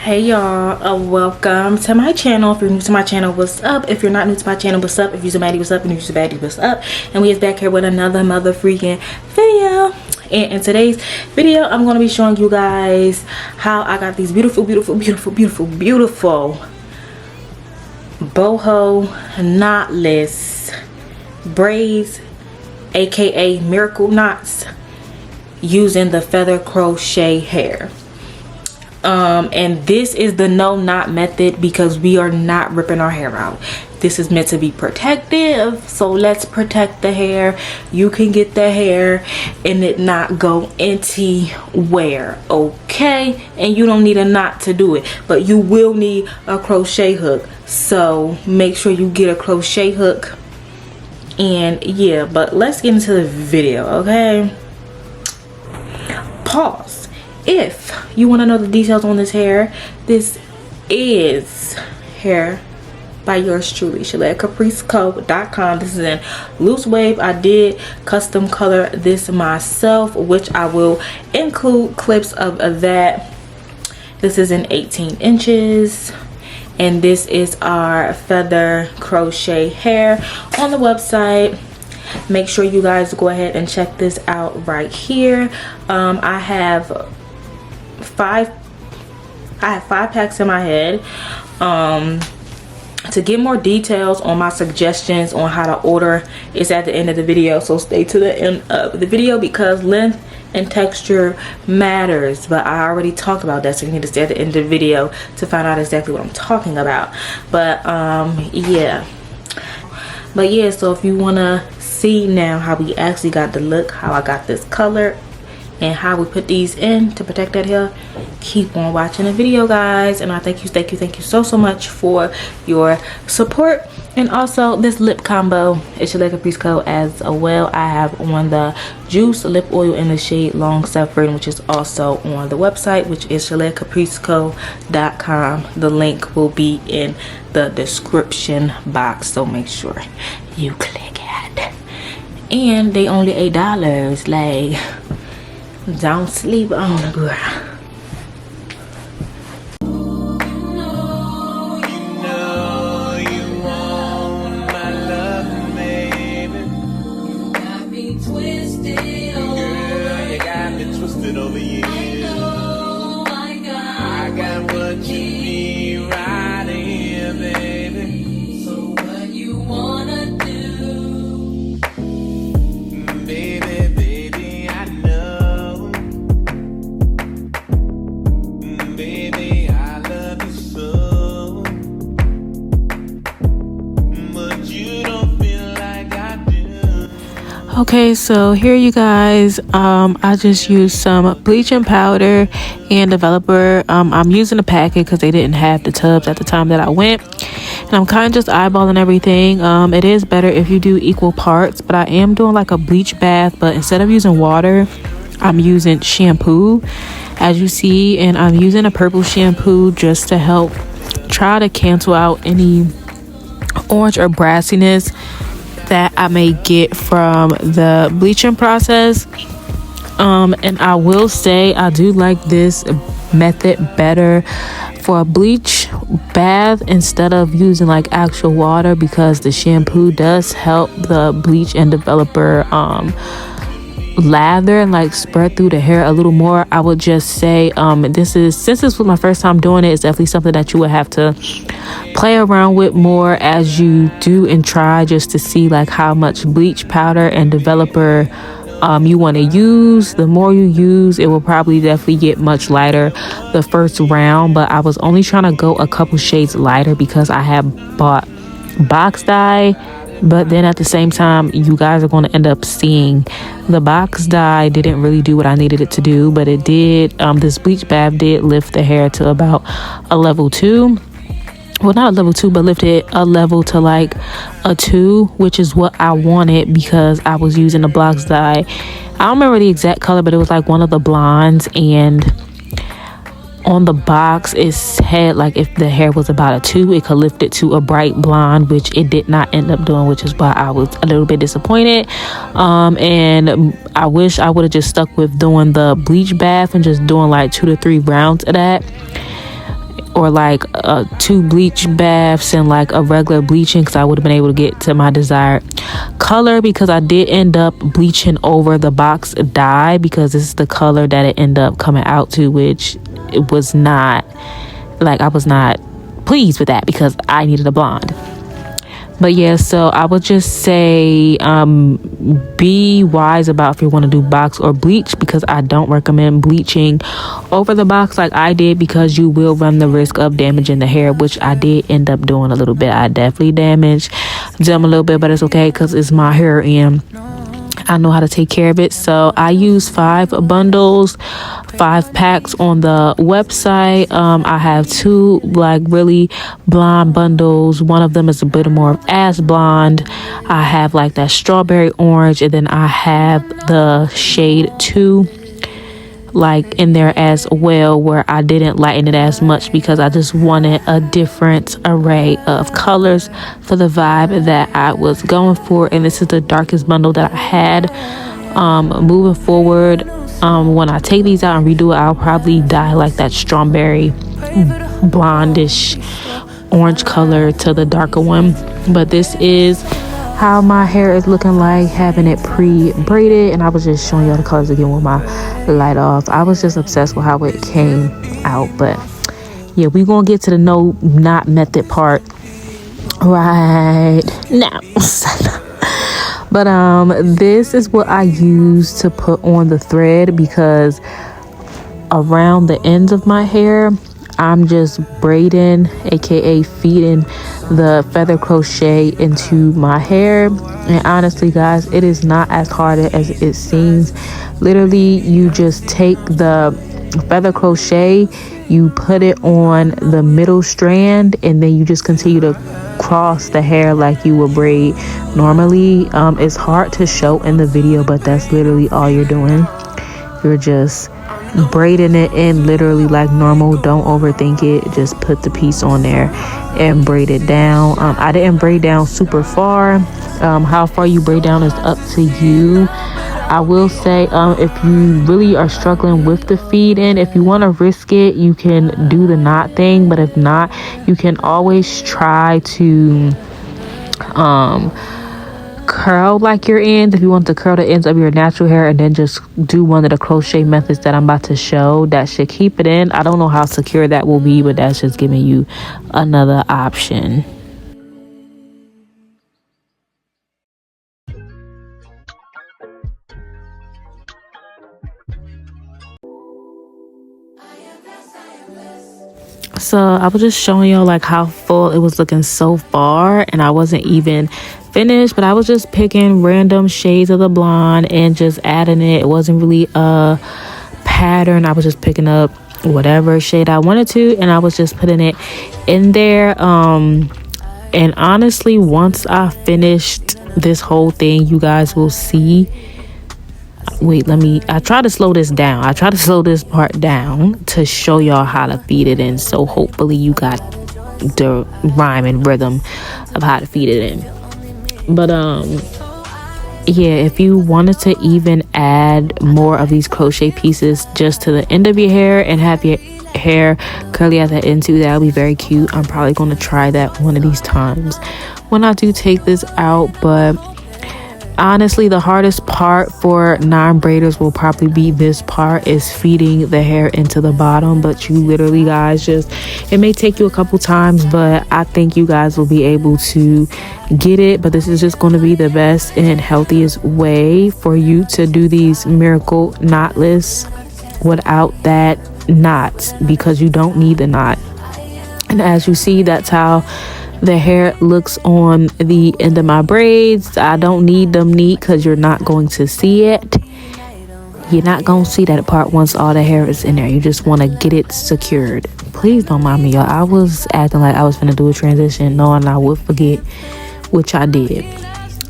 Hey y'all, welcome to my channel. If you're new to my channel, what's up? If you're not new to my channel, what's up? If you're somebody, what's up? And if you're somebody, what's up? And we is back here with another mother freaking video. And in today's video, I'm going to be showing you guys how I got these beautiful boho knotless braids, aka miracle knots, using the feather crochet hair. And this is the no knot method because we are not ripping our hair out. This is meant to be protective, so let's protect the hair. You can get the hair and it not go anywhere, okay? And you don't need a knot to do it, but you will need a crochet hook, so make sure you get a crochet hook. And yeah, but let's get into the video, okay? Pause. If you want to know the details on this hair, this is hair by yours truly, ChaletteCapriceCo.com. This is in loose wave. I did custom color this myself, which I will include clips of that. This is in 18 inches. And this is our feather crochet hair on the website. Make sure you guys go ahead and check this out right here. I have five packs in my head. To get more details on my suggestions on how to order is at the end of the video, so stay to the end of the video because length and texture matters, but I already talked about that, so you need to stay at the end of the video to find out exactly what I'm talking about. But yeah, so if you want to see now how we actually got the look, how I got this color, and how we put these in to protect that hair, keep on watching the video, guys. And I thank you so much for your support. And also this lip combo is Chalette Caprice Co as well. I have on the juice lip oil in the shade Long Suffering, which is also on the website, which is ChaletteCapriceCo.com. the link will be in the description box, so make sure you click it. And they only $8, like, don't sleep on the girl. Okay, so here you guys, I just used some bleaching powder and developer. I'm using a packet because they didn't have the tubs at the time that I went, and I'm kind of just eyeballing everything. It is better if you do equal parts, but I am doing like a bleach bath, but instead of using water, I'm using shampoo, as you see, and I'm using a purple shampoo just to help try to cancel out any orange or brassiness that I may get from the bleaching process. And I will say I do like this method better for a bleach bath instead of using like actual water, because the shampoo does help the bleach and developer lather and like spread through the hair a little more. I would just say since this was my first time doing it, it's definitely something that you would have to play around with more as you do and try, just to see like how much bleach powder and developer you want to use. The more you use, it will probably definitely get much lighter the first round, but I was only trying to go a couple shades lighter because I have bought box dye. But then at the same time, you guys are going to end up seeing the box dye didn't really do what I needed it to do, but it did. This bleach bath did lift the hair to about a level 2. Well, not a level 2, but lifted a level to like a 2, which is what I wanted because I was using the box dye. I don't remember the exact color, but it was like one of the blondes, and on the box it said like if the hair was about a 2, it could lift it to a bright blonde, which it did not end up doing, which is why I was a little bit disappointed. And I wish I would have just stuck with doing the bleach bath and just doing like 2 to 3 rounds of that. or like 2 bleach baths and like a regular bleaching, because I would have been able to get to my desired color, because I did end up bleaching over the box dye, because this is the color that it ended up coming out to, which it was not, like, I was not pleased with that because I needed a blonde. But yeah, so I would just say be wise about if you want to do box or bleach, because I don't recommend bleaching over the box like I did, because you will run the risk of damaging the hair, which I did end up doing a little bit. I definitely damaged them a little bit, but it's okay because it's my hair and I know how to take care of it. So I use 5 bundles, 5 packs on the website. I have 2 like really blonde bundles. One of them is a bit more ash blonde. I have like that strawberry orange, and then I have the shade 2 like in there as well, where I didn't lighten it as much because I just wanted a different array of colors for the vibe that I was going for. And this is the darkest bundle that I had. Moving forward, when I take these out and redo it, I'll probably dye like that strawberry blondish orange color to the darker one. But this is how my hair is looking like, having it pre-braided. And I was just showing y'all the colors again with my light off. I was just obsessed with how it came out. But yeah, we gonna get to the no knot method part right now. But this is what I use to put on the thread, because around the ends of my hair I'm just braiding, aka feeding the feather crochet into my hair. And honestly guys, it is not as hard as it seems. Literally, you just take the feather crochet, you put it on the middle strand, and then you just continue to cross the hair like you would braid normally. It's hard to show in the video, but that's literally all you're doing. You're just braiding it in literally like normal. Don't overthink it. Just put the piece on there and braid it down. I didn't braid down super far. How far you braid down is up to you. I will say, if you really are struggling with the feed in, if you want to risk it, you can do the knot thing. But if not, you can always try to curl like your ends. If you want to curl the ends of your natural hair and then just do one of the crochet methods that I'm about to show, that should keep it in. I don't know how secure that will be, but that's just giving you another option. So I was just showing y'all like how full it was looking so far, and I wasn't even finished, but I was just picking random shades of the blonde and just adding it. It wasn't really a pattern. I was just picking up whatever shade I wanted to, and I was just putting it in there. And honestly, once I finished this whole thing, you guys will see. Wait, I try to slow this down. I try to slow this part down to show y'all how to feed it in. So hopefully you got the rhyme and rhythm of how to feed it in. But yeah, if you wanted to even add more of these crochet pieces just to the end of your hair and have your hair curly at the end too, that would be very cute. I'm probably going to try that one of these times when I do take this out. But honestly, the hardest part for non-braiders will probably be this part, is feeding the hair into the bottom. But you literally guys, just, it may take you a couple times, but I think you guys will be able to get it. But this is just going to be the best and healthiest way for you to do these miracle knotless without that knot, because you don't need the knot. And as you see, that's how the hair looks on the end of my braids. I don't need them neat because you're not going to see it. You're not going to see that part once all the hair is in there. You just want to get it secured. Please don't mind me, y'all. I was acting like I was finna do a transition knowing I would forget, which I did.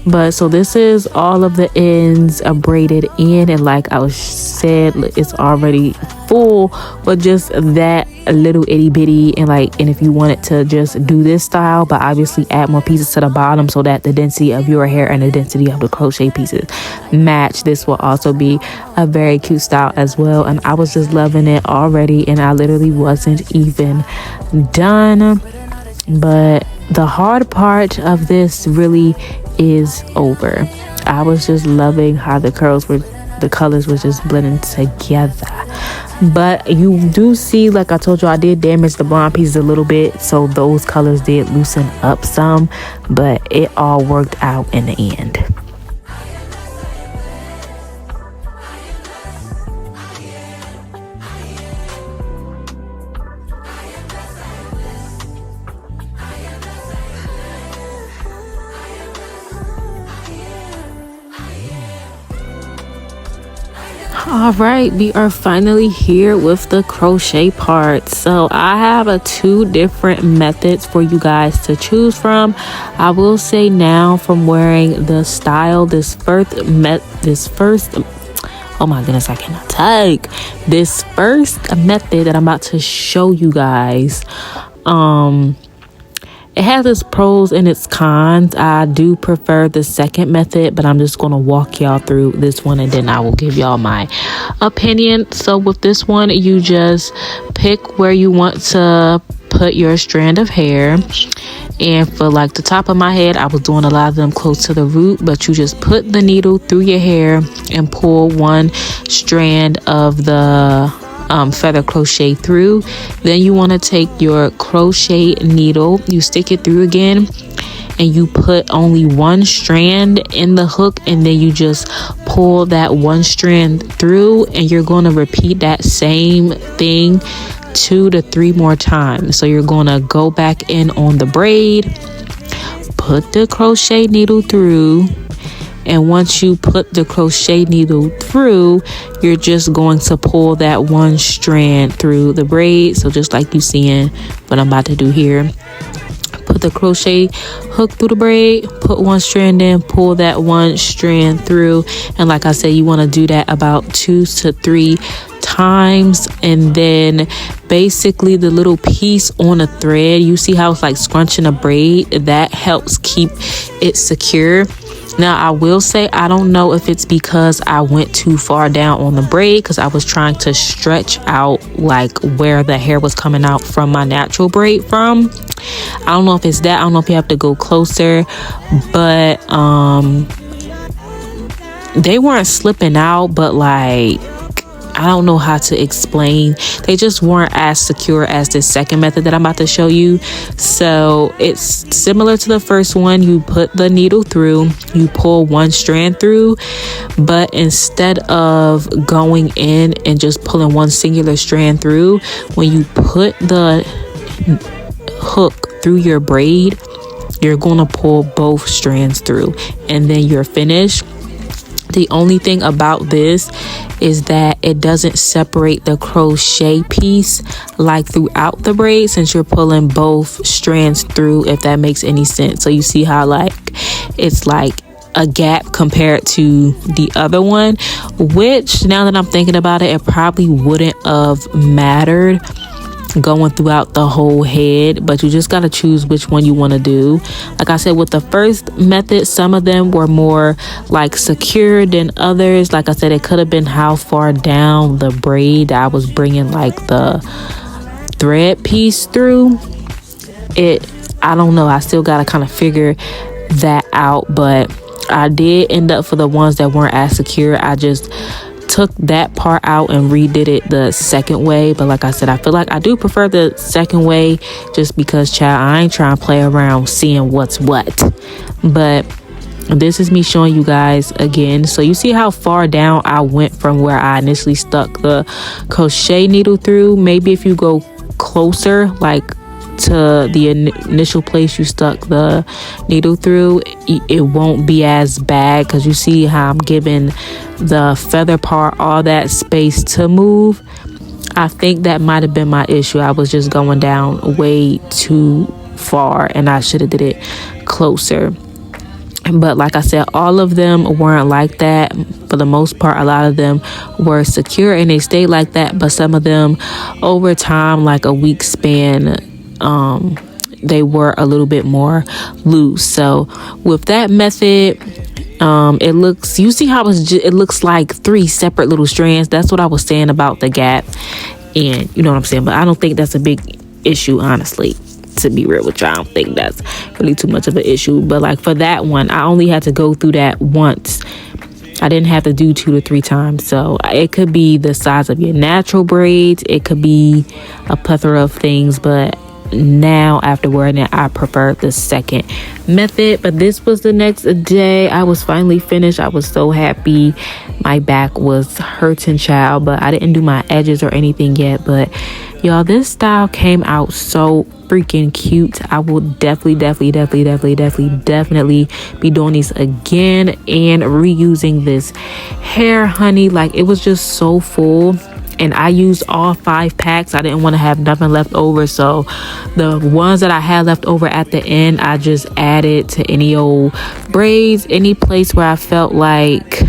But so this is all of the ends braided in, and like I was said, it's already full, but just that a little itty bitty. And if you wanted to just do this style, but obviously add more pieces to the bottom so that the density of your hair and the density of the crochet pieces match, this will also be a very cute style as well. And I was just loving it already, and I literally wasn't even done. But the hard part of this really is over. I was just loving how the colors were just blending together. But you do see, like I told you, I did damage the blonde pieces a little bit, so those colors did loosen up some, but it all worked out in the end. All right, we are finally here with the crochet part. So I have two different methods for you guys to choose from. I will say now, from wearing the style, this first oh my goodness, I cannot take this first method that I'm about to show you guys. It has its pros and its cons. I do prefer the second method, but I'm just going to walk y'all through this one and then I will give y'all my opinion. So with this one, you just pick where you want to put your strand of hair. And for the top of my head, I was doing a lot of them close to the root, but you just put the needle through your hair and pull one strand of the feather crochet through. Then you want to take your crochet needle, you stick it through again, and you put only one strand in the hook, and then you just pull that one strand through, and you're going to repeat that same thing 2 to 3 more times. So you're going to go back in on the braid, put the crochet needle through, and once you put the crochet needle through, you're just going to pull that one strand through the braid. So just like you seeing what I'm about to do here, put the crochet hook through the braid, put one strand in, pull that one strand through, and like I said, you want to do that about 2 to 3 times. And then basically the little piece on a thread, you see how it's like scrunching a braid, that helps keep it secure. Now, I will say, I don't know if it's because I went too far down on the braid, because I was trying to stretch out where the hair was coming out from my natural braid from. I don't know if it's that. I don't know if you have to go closer, but they weren't slipping out, but I don't know how to explain. They just weren't as secure as the second method that I'm about to show you. So it's similar to the first one. You put the needle through, you pull one strand through, but instead of going in and just pulling one singular strand through, when you put the hook through your braid, you're going to pull both strands through, and then you're finished. The only thing about this is that it doesn't separate the crochet piece throughout the braid, since you're pulling both strands through, if that makes any sense. So you see how it's a gap compared to the other one, which now that I'm thinking about it, it probably wouldn't have mattered going throughout the whole head, but you just got to choose which one you want to do. Like I said, with the first method, some of them were more secure than others. Like I said, it could have been how far down the braid I was bringing the thread piece through it. I don't know, I still got to kind of figure that out, but I did end up, for the ones that weren't as secure, I just took that part out and redid it the second way. But like I said, I feel like I do prefer the second way, just because, child, I ain't trying to play around seeing what's what. But this is me showing you guys again. So you see how far down I went from where I initially stuck the crochet needle through. Maybe if you go closer, to the initial place you stuck the needle through, it won't be as bad, because you see how I'm giving the feather part all that space to move. I think that might have been my issue. I was just going down way too far, and I should have did it closer. But like I said, all of them weren't like that. For the most part, a lot of them were secure and they stayed like that. But some of them, over time, like a week span, they were a little bit more loose. So with that method, it looks, you see how it looks like 3 separate little strands. That's what I was saying about the gap, and you know what I'm saying. But I don't think that's a big issue, honestly. To be real with you, I don't think that's really too much of an issue. But like for that one, I only had to go through that once. I didn't have to do 2 to 3 times. So it could be the size of your natural braids, it could be a plethora of things, but now after wearing it, I prefer the second method. But this was the next day. I was finally finished. I was so happy. My back was hurting, child, but I didn't do my edges or anything yet. But y'all, this style came out so freaking cute. I will definitely be doing these again and reusing this hair, honey. Like, it was just so full, and I used all 5 packs. I didn't want to have nothing left over, so the ones that I had left over at the end, I just added to any old braids, any place where I felt like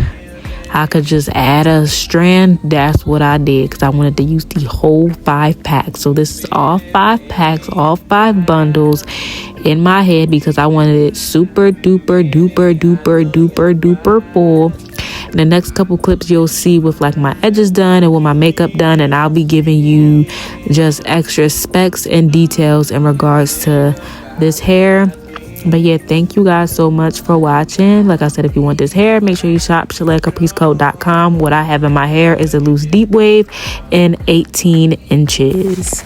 I could just add a strand. That's what I did, because I wanted to use the whole 5 packs. So this is all 5 packs, all 5 bundles in my head, because I wanted it super duper duper full. In the next couple clips, you'll see with like my edges done and with my makeup done, and I'll be giving you just extra specs and details in regards to this hair. But yeah, thank you guys so much for watching. Like I said, if you want this hair, make sure you shop ChaletteCapriceCo.com. What I have in my hair is a loose deep wave in 18 inches.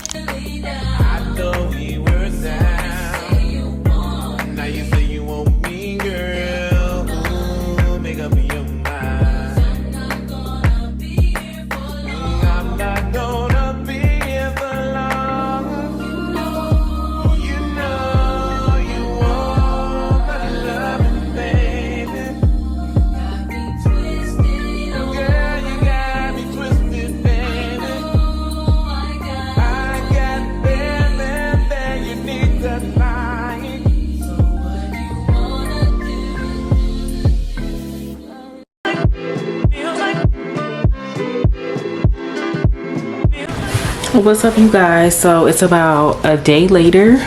What's up, you guys? So it's about a day later,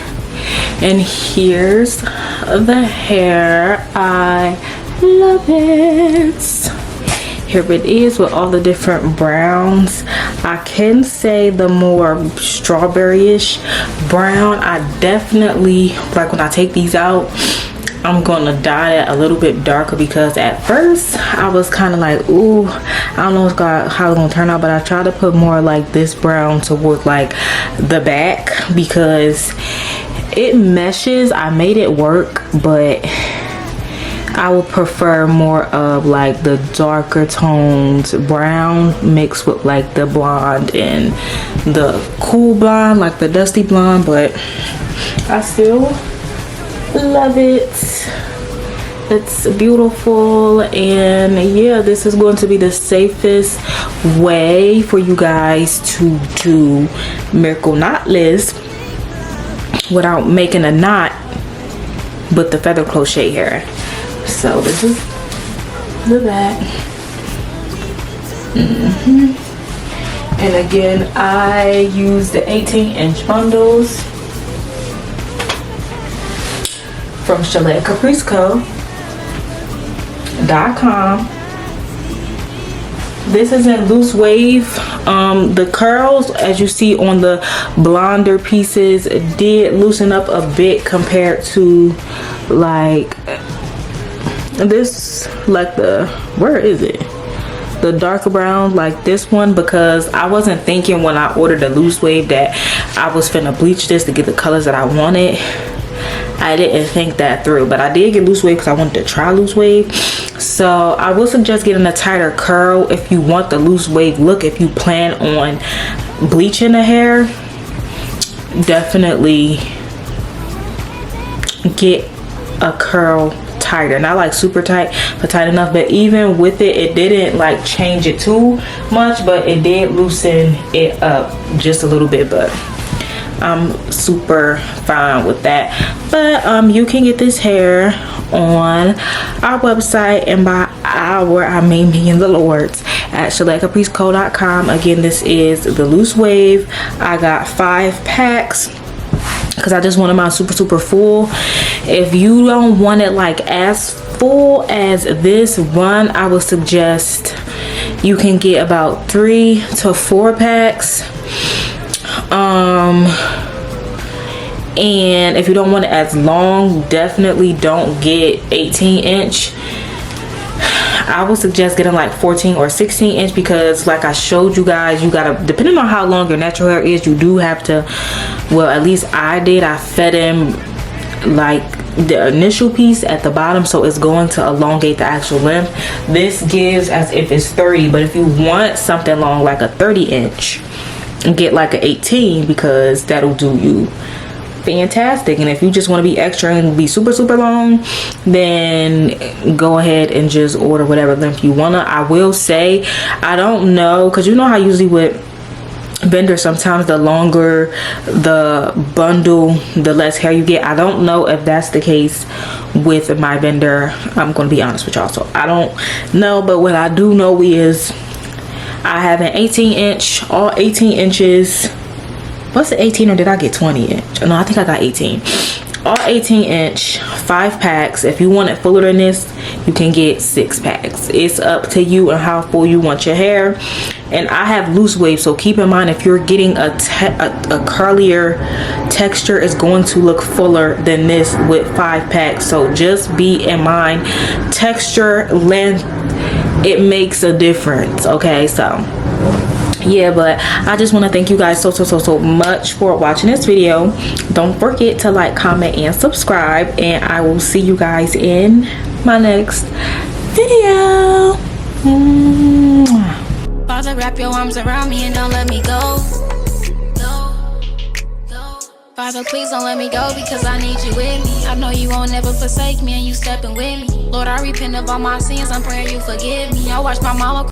and here's the hair. I love it. Here it is with all the different browns. I can say the more strawberry-ish brown. I definitely, like, when I take these out, I'm gonna dye it a little bit darker, because at first I was kind of like, ooh, I don't know how it's gonna turn out, but I try to put more like this brown towards like the back, because it meshes. I made it work, but I would prefer more of like the darker tones brown mixed with like the blonde and the cool blonde, like the dusty blonde. But I still love it. It's beautiful, and yeah, this is going to be the safest way for you guys to do Miracle Knotless without making a knot with the feather crochet hair. So this is the back. And again, I use the 18-inch bundles from ChaletteCapriceCo.com. This is in loose wave. The curls, as you see on the blonder pieces, did loosen up a bit compared to like this, like the, where is it, the darker brown, like this one, because I wasn't thinking when I ordered the loose wave that I was finna bleach this to get the colors that I wanted. I didn't think that through, but I did get loose wave because I wanted to try loose wave. So I would suggest getting a tighter curl if you want the loose wave look. If you plan on bleaching the hair, definitely get a curl tighter, not like super tight, but tight enough. But even with it, it didn't like change it too much, but it did loosen it up just a little bit. But I'm super fine with that. But you can get this hair on our website, and by our I mean me and the Lord's, at ShaletteCapriceCo.com. Again, this is the loose wave. I got 5 packs because I just wanted my super full. If you don't want it like as full as this run, I would suggest you can get about 3 to 4 packs. And if you don't want it as long, definitely don't get 18-inch. I would suggest getting like 14 or 16-inch, because like I showed you guys, you gotta, depending on how long your natural hair is, you do have to, well, at least I did, I fed in like the initial piece at the bottom, so it's going to elongate the actual length. This gives as if it's 30, but if you want something long like a 30-inch, get like an 18, because that'll do you fantastic. And if you just want to be extra and be super long, then go ahead and just order whatever length you wanna. I will say, I don't know, because you know how usually with vendors, sometimes the longer the bundle, the less hair you get. I don't know if that's the case with my vendor. I'm gonna be honest with y'all, so I don't know. But what I do know is I have an 18-inch, all 18 inches. What's the 18, or did I get 20-inch? No, I think I got 18. All 18-inch, 5 packs. If you want it fuller than this, you can get 6 packs. It's up to you and how full you want your hair. And I have loose waves, so keep in mind, if you're getting a curlier texture, it's going to look fuller than this with 5 packs. So just be in mind, texture, length, it makes a difference. Okay, so yeah, but I just want to thank you guys so much for watching this video. Don't forget to like, comment, and subscribe, and I will see you guys in my next video. Father, wrap your arms around me and don't let me go. Father, please don't let me go, because I need you with me. I know you won't never forsake me, and you stepping with me. Lord, I repent of all my sins, I'm praying you forgive me. I watch my mama